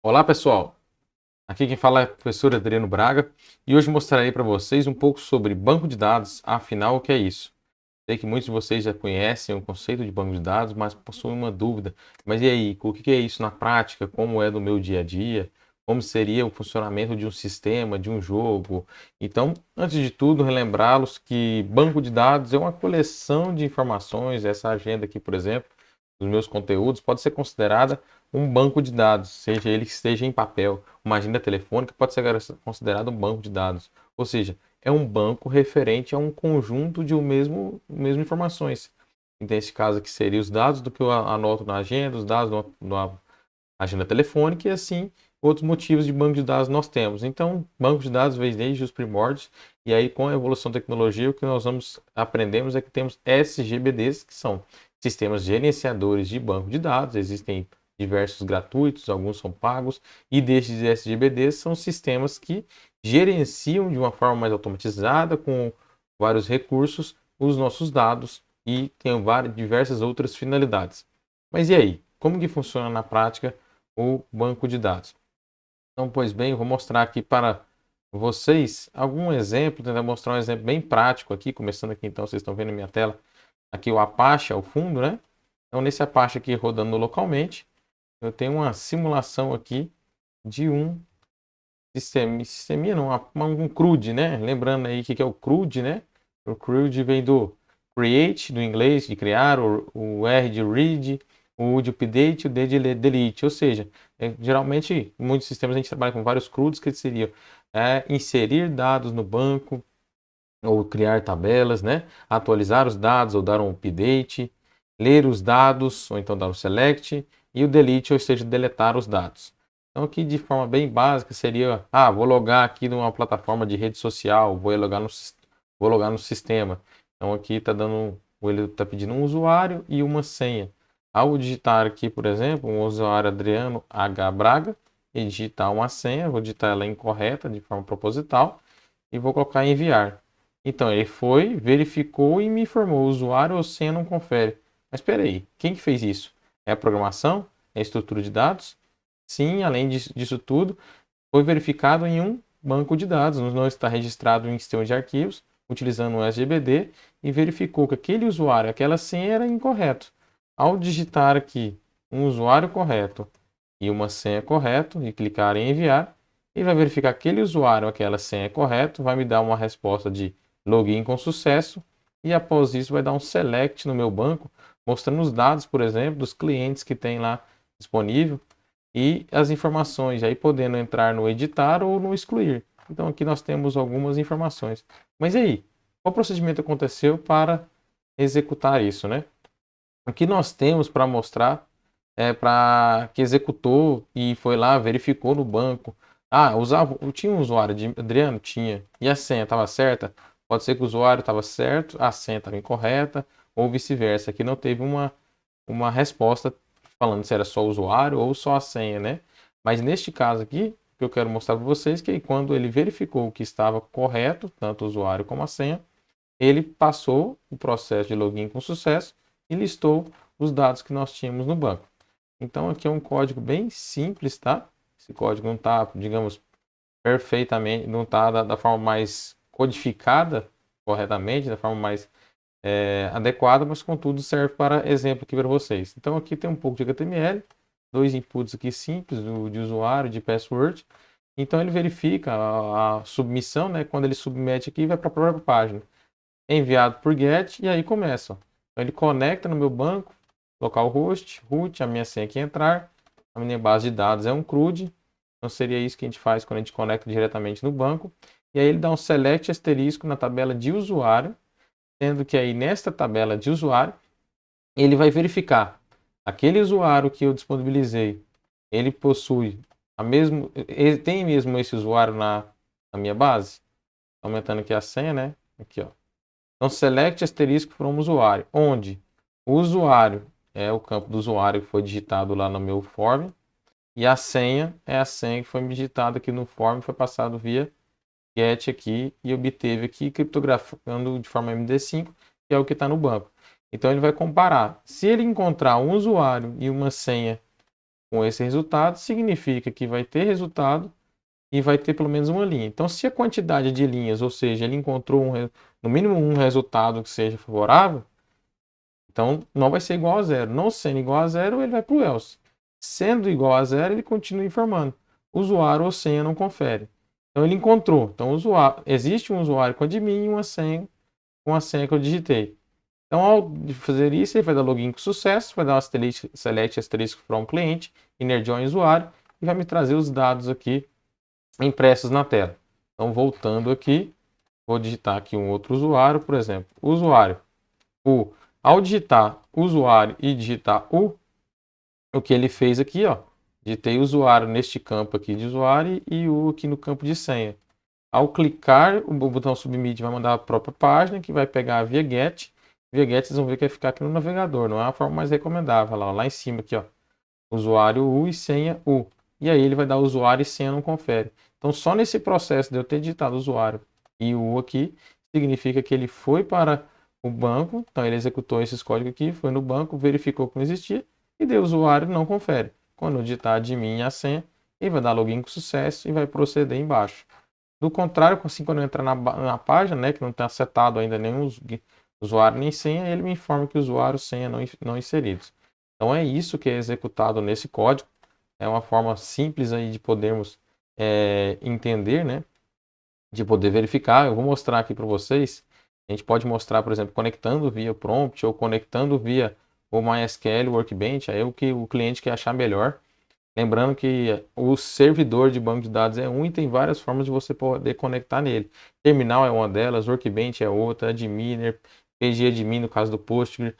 Olá pessoal, aqui quem fala é o professor Adriano Braga e hoje mostrarei para vocês um pouco sobre banco de dados, afinal o que é isso? Sei que muitos de vocês já conhecem o conceito de banco de dados, mas possuem uma dúvida. Mas e aí, o que é isso na prática? Como é no meu dia a dia? Como seria o funcionamento de um sistema, de um jogo? Então, antes de tudo, relembrá-los que banco de dados é uma coleção de informações. Essa agenda aqui, por exemplo, dos meus conteúdos, pode ser considerada um banco de dados, seja ele que esteja em papel. Uma agenda telefônica pode ser considerada um banco de dados. Ou seja, é um banco referente a um conjunto de mesmo informações. E nesse caso aqui seria os dados do que eu anoto na agenda, os dados na agenda telefônica e assim outros motivos de banco de dados nós temos. Então, banco de dados vem desde os primórdios e aí com a evolução da tecnologia o que nós aprendemos é que temos SGBDs, que são sistemas gerenciadores de banco de dados. Existem diversos gratuitos, alguns são pagos, e desses SGBDs são sistemas que gerenciam de uma forma mais automatizada, com vários recursos, os nossos dados e tem diversas outras finalidades. Mas e aí? Como que funciona na prática o banco de dados? Então, pois bem, eu vou mostrar aqui para vocês algum exemplo, tentar mostrar um exemplo bem prático aqui, começando aqui então, vocês estão vendo na minha tela, aqui o Apache ao fundo, né? Então, nesse Apache aqui rodando localmente, eu tenho uma simulação aqui de um sisteminha não, um CRUD, né? Lembrando aí o que é o CRUD, né? O CRUD vem do create, do inglês, de criar, o R de read, o U de update, o D de delete. Ou seja, geralmente, em muitos sistemas a gente trabalha com vários CRUDs, que seriam inserir dados no banco, ou criar tabelas, né? Atualizar os dados ou dar um update, ler os dados, ou então dar um select, e o delete, ou seja, deletar os dados. Então aqui de forma bem básica seria, vou logar aqui numa plataforma de rede social, vou logar no sistema. Então aqui ele está pedindo um usuário e uma senha. Ao digitar aqui, por exemplo, um usuário Adriano H. Braga, e digitar uma senha, vou digitar ela incorreta de forma proposital e vou colocar enviar. Então ele foi, verificou e me informou, o usuário ou senha não confere. Mas espera aí, quem que fez isso? É a programação? É a estrutura de dados? Sim, além disso tudo, foi verificado em um banco de dados, não está registrado em sistema de arquivos, utilizando um SGBD, e verificou que aquele usuário, aquela senha era incorreto. Ao digitar aqui um usuário correto e uma senha correto e clicar em enviar, ele vai verificar que aquele usuário, aquela senha é correto, vai me dar uma resposta de login com sucesso e após isso vai dar um select no meu banco, mostrando os dados, por exemplo, dos clientes que tem lá disponível e as informações, aí podendo entrar no editar ou no excluir. Então aqui nós temos algumas informações. Mas e aí? Qual procedimento aconteceu para executar isso, né? O que nós temos para mostrar é para que executou e foi lá, verificou no banco. Tinha um usuário de Adriano? Tinha. E a senha estava certa? Pode ser que o usuário estava certo, a senha estava incorreta, ou vice-versa. Aqui não teve uma resposta falando se era só o usuário ou só a senha, né? Mas neste caso aqui, que eu quero mostrar para vocês, que quando ele verificou que estava correto, tanto o usuário como a senha, ele passou o processo de login com sucesso e listou os dados que nós tínhamos no banco. Então aqui é um código bem simples, tá? Esse código não está, digamos, perfeitamente, não está da forma mais codificada corretamente, da forma mais adequada, mas contudo serve para exemplo aqui para vocês. Então aqui tem um pouco de HTML, dois inputs aqui simples, de usuário, de password. Então ele verifica a submissão, né? Quando ele submete aqui, vai para a própria página. É enviado por GET e aí começa. Então ele conecta no meu banco, localhost, root, a minha senha aqui entrar, a minha base de dados é um CRUD, então seria isso que a gente faz quando a gente conecta diretamente no banco. E aí ele dá um select asterisco na tabela de usuário, sendo que aí nesta tabela de usuário, ele vai verificar aquele usuário que eu disponibilizei, ele possui ele tem mesmo esse usuário na minha base. Aumentando aqui a senha, né? Aqui, ó. Então, select asterisco from usuário, onde o usuário é o campo do usuário que foi digitado lá no meu form e a senha é a senha que foi digitada aqui no form, foi passado via get aqui e obteve aqui criptografando de forma MD5, que é o que está no banco. Então ele vai comparar. Se ele encontrar um usuário e uma senha com esse resultado, significa que vai ter resultado e vai ter pelo menos uma linha. Então, se a quantidade de linhas, ou seja, ele encontrou no mínimo um resultado que seja favorável, então não vai ser igual a zero. Não sendo igual a zero, ele vai para o else. Sendo igual a zero, ele continua informando. Usuário ou senha não confere. Então ele encontrou. Então existe um usuário com admin e uma senha com a senha que eu digitei. Então, ao fazer isso, ele vai dar login com sucesso, vai dar um select asterisco from cliente, inner join usuário, e vai me trazer os dados aqui impressos na tela. Então, voltando aqui, vou digitar aqui um outro usuário, por exemplo, usuário. Ao digitar usuário e digitar o que ele fez aqui, ó, digitei usuário neste campo aqui de usuário e o aqui no campo de senha. Ao clicar, o botão submit vai mandar a própria página, que vai pegar via get. Via get, vocês vão ver que vai ficar aqui no navegador, não é a forma mais recomendável. Lá em cima, aqui, ó, usuário U e senha U. E aí ele vai dar usuário e senha não confere. Então, só nesse processo de eu ter digitado usuário e U aqui, significa que ele foi para o banco, então ele executou esses códigos aqui, foi no banco, verificou que não existia e deu usuário não confere. Quando eu digitar admin e a senha, ele vai dar login com sucesso e vai proceder embaixo. Do contrário, assim, quando eu entrar na página, né, que não está setado ainda nenhum usuário nem senha, ele me informa que usuário e senha não inseridos. Então é isso que é executado nesse código. É uma forma simples aí de podermos entender, né, de poder verificar. Eu vou mostrar aqui para vocês. A gente pode mostrar, por exemplo, conectando via prompt ou conectando via o MySQL Workbench, aí o que o cliente quer achar melhor. Lembrando que o servidor de banco de dados é um e tem várias formas de você poder conectar nele. Terminal é uma delas, Workbench é outra, Adminer, PGAdmin no caso do Postgre,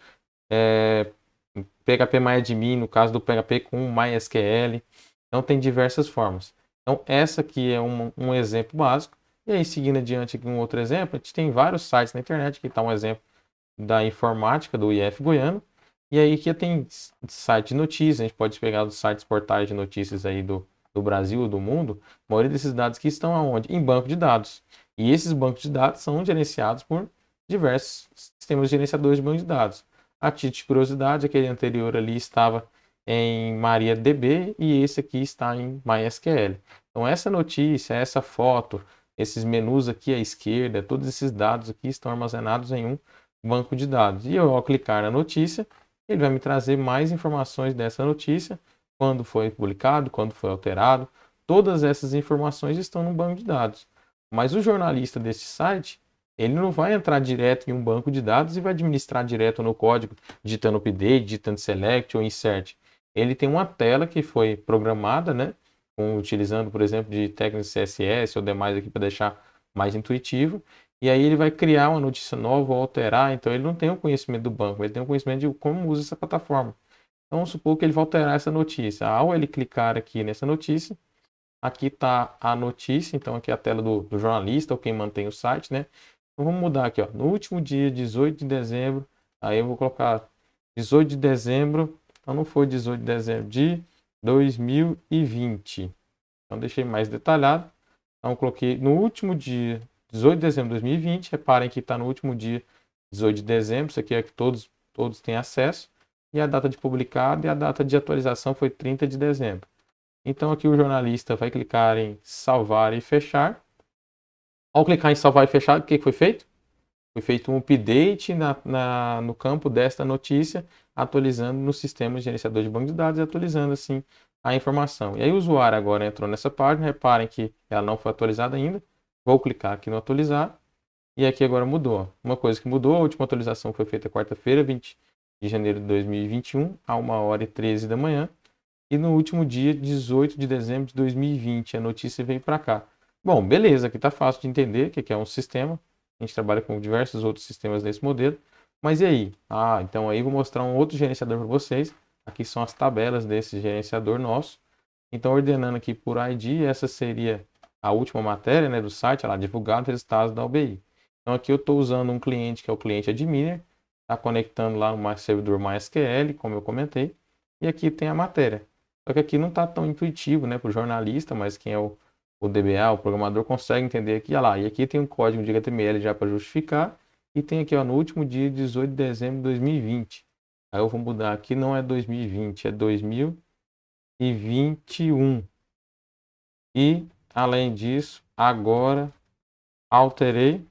PHP-MyAdmin no caso do PHP com MySQL. Então tem diversas formas. Então essa aqui é um exemplo básico. E aí seguindo adiante aqui um outro exemplo, a gente tem vários sites na internet, aqui está um exemplo da informática do IF Goiano. E aí aqui tem site de notícias, a gente pode pegar os sites portais de notícias aí do Brasil, do mundo. A maioria desses dados aqui estão aonde? Em banco de dados. E esses bancos de dados são gerenciados por diversos sistemas gerenciadores de banco de dados. A título de curiosidade, aquele anterior ali estava em MariaDB e esse aqui está em MySQL. Então essa notícia, essa foto, esses menus aqui à esquerda, todos esses dados aqui estão armazenados em um banco de dados. E eu, ao clicar na notícia, ele vai me trazer mais informações dessa notícia, quando foi publicado, quando foi alterado. Todas essas informações estão no banco de dados. Mas o jornalista desse site, ele não vai entrar direto em um banco de dados e vai administrar direto no código, digitando update, digitando select ou insert. Ele tem uma tela que foi programada, né, utilizando, por exemplo, de técnicas CSS ou demais aqui para deixar mais intuitivo. E aí ele vai criar uma notícia nova ou alterar. Então ele não tem o conhecimento do banco, ele tem o conhecimento de como usa essa plataforma. Então vamos supor que ele vai alterar essa notícia. Ao ele clicar aqui nessa notícia, aqui está a notícia. Então aqui é a tela do jornalista ou quem mantém o site, né? Então vamos mudar aqui, ó. No último dia, 18 de dezembro, aí eu vou colocar 18 de dezembro, então não foi 18 de dezembro de 2020. Então deixei mais detalhado. Então eu coloquei no último dia 18 de dezembro de 2020, reparem que está no último dia 18 de dezembro, isso aqui é que todos têm acesso, e a data de publicado e a data de atualização foi 30 de dezembro. Então aqui o jornalista vai clicar em salvar e fechar. Ao clicar em salvar e fechar, o que foi feito? Foi feito um update no campo desta notícia, atualizando no sistema de gerenciador de banco de dados e atualizando assim a informação. E aí o usuário agora entrou nessa página, reparem que ela não foi atualizada ainda. Vou clicar aqui no atualizar e aqui agora mudou. Uma coisa que mudou, a última atualização foi feita quarta-feira, 20 de janeiro de 2021, a 1h13 da manhã. E no último dia, 18 de dezembro de 2020, a notícia veio para cá. Bom, beleza, aqui está fácil de entender o que é um sistema. A gente trabalha com diversos outros sistemas nesse modelo. Mas e aí? Então aí vou mostrar um outro gerenciador para vocês. Aqui são as tabelas desse gerenciador nosso. Então, ordenando aqui por ID, essa seria a última matéria, né, do site, lá, divulgado resultados da UBI. Então aqui eu estou usando um cliente que é o cliente Adminer, está conectando lá no servidor MySQL, como eu comentei, e aqui tem a matéria. Só que aqui não está tão intuitivo, né, para o jornalista, mas quem é o DBA, o programador, consegue entender aqui. Olha lá, e aqui tem um código de HTML já para justificar, e tem aqui, ó, no último dia 18 de dezembro de 2020. Aí eu vou mudar aqui, não é 2020, é 2000. 2021. E, além disso, agora alterei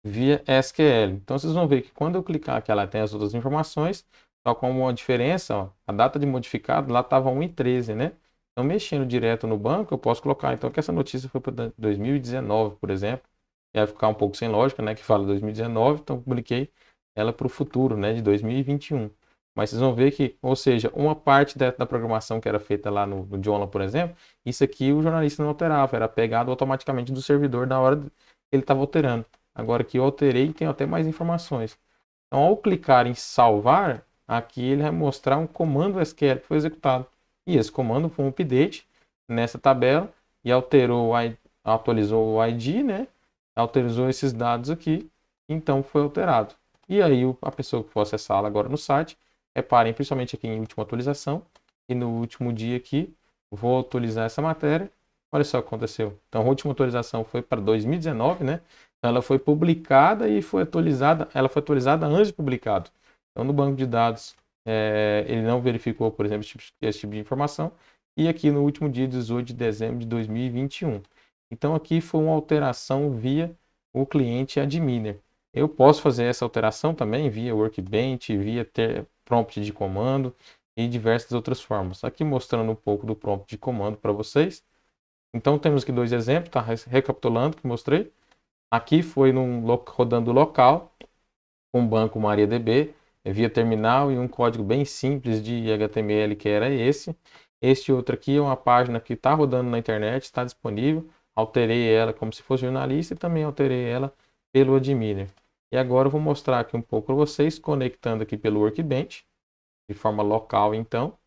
via SQL. Então, vocês vão ver que quando eu clicar aqui, ela tem as outras informações, só com uma diferença, ó, a data de modificado lá estava 1/13, né? Então, mexendo direto no banco, eu posso colocar, então, que essa notícia foi para 2019, por exemplo. E vai ficar um pouco sem lógica, né? Que fala 2019, então publiquei ela para o futuro, né? De 2021. Mas vocês vão ver que, ou seja, uma parte da programação que era feita lá no Joomla, por exemplo, isso aqui o jornalista não alterava, era pegado automaticamente do servidor na hora que ele estava alterando. Agora que eu alterei e tenho até mais informações. Então, ao clicar em salvar, aqui ele vai mostrar um comando SQL que foi executado. E esse comando foi um update nessa tabela e atualizou o ID, né? Autorizou esses dados aqui, então foi alterado. E aí a pessoa que for acessá-la agora no site, reparem principalmente aqui em última atualização, e no último dia aqui, vou atualizar essa matéria. Olha só o que aconteceu. Então a última atualização foi para 2019, né? Então, ela foi publicada e foi atualizada, ela foi atualizada antes de publicado. Então no banco de dados, ele não verificou, por exemplo, esse tipo de informação, e aqui no último dia 18 de dezembro de 2021. Então aqui foi uma alteração via o cliente adminer. Eu posso fazer essa alteração também via Workbench, via prompt de comando e diversas outras formas. Aqui mostrando um pouco do prompt de comando para vocês. Então temos aqui dois exemplos, tá? Recapitulando que mostrei. Aqui foi rodando local, com banco MariaDB, via terminal e um código bem simples de HTML que era esse. Este outro aqui é uma página que está rodando na internet, está disponível. Alterei ela como se fosse jornalista e também alterei ela pelo adminer. E agora eu vou mostrar aqui um pouco para vocês, conectando aqui pelo Workbench, de forma local então.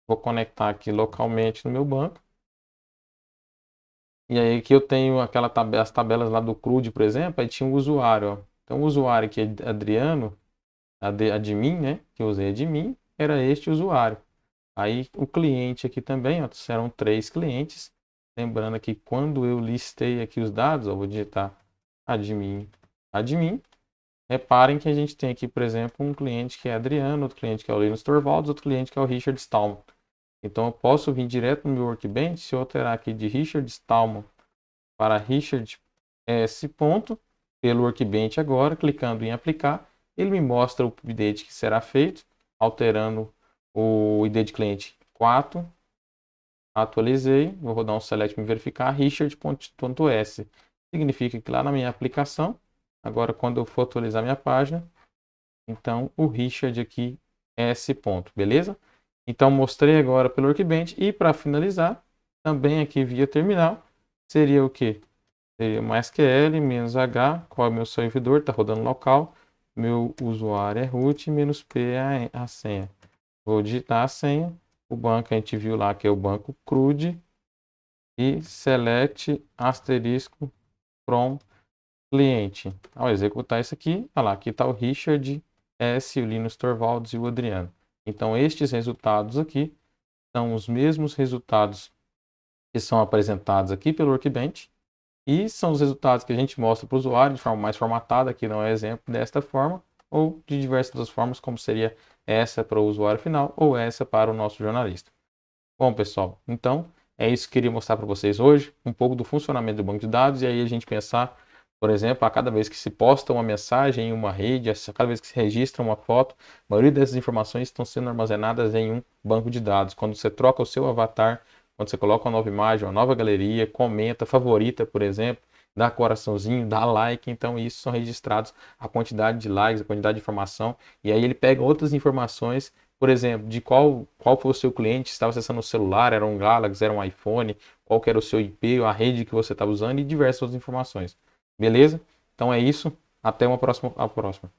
Vou conectar aqui localmente no meu banco. E aí aqui eu tenho as tabelas lá do CRUD, por exemplo, aí tinha um usuário, ó. Então o usuário aqui é Adriano, admin, né? Que eu usei admin, era este usuário. Aí o cliente aqui também, ó, serão 3 clientes. Lembrando que quando eu listei aqui os dados, ó, vou digitar admin, admin. Reparem que a gente tem aqui, por exemplo, um cliente que é Adriano, outro cliente que é o Linus Torvalds, outro cliente que é o Richard Stallman. Então eu posso vir direto no meu Workbench, se eu alterar aqui de Richard Stallman para Richard S. pelo Workbench agora, clicando em aplicar, ele me mostra o update que será feito, alterando o ID de cliente 4, atualizei, vou rodar um select me verificar, richard.s. Significa que lá na minha aplicação, agora quando eu for atualizar minha página, então o Richard aqui é S. Beleza? Então mostrei agora pelo Workbench e para finalizar, também aqui via terminal, seria o que? Seria MySQL -h, qual é o meu servidor, está rodando local, meu usuário é root, -p é a senha. Vou digitar a senha, o banco a gente viu lá que é o banco CRUD, e select asterisco from cliente. Ao executar isso aqui, olha lá, aqui está o Richard S, o Linus Torvalds e o Adriano. Então estes resultados aqui são os mesmos resultados que são apresentados aqui pelo Workbench, e são os resultados que a gente mostra para o usuário de forma mais formatada, aqui não é exemplo desta forma, ou de diversas outras formas, como seria essa para o usuário final ou essa para o nosso jornalista. Bom, pessoal, então é isso que eu queria mostrar para vocês hoje, um pouco do funcionamento do banco de dados, e aí a gente pensar, por exemplo, a cada vez que se posta uma mensagem em uma rede, a cada vez que se registra uma foto, a maioria dessas informações estão sendo armazenadas em um banco de dados. Quando você troca o seu avatar, quando você coloca uma nova imagem, uma nova galeria, comenta, favorita, por exemplo, dá coraçãozinho, dá like, então isso são registrados a quantidade de likes, a quantidade de informação, e aí ele pega outras informações, por exemplo, de qual foi o seu cliente, estava acessando o celular, era um Galaxy, era um iPhone, qual que era o seu IP, a rede que você estava usando e diversas outras informações. Beleza? Então é isso. Até a próxima.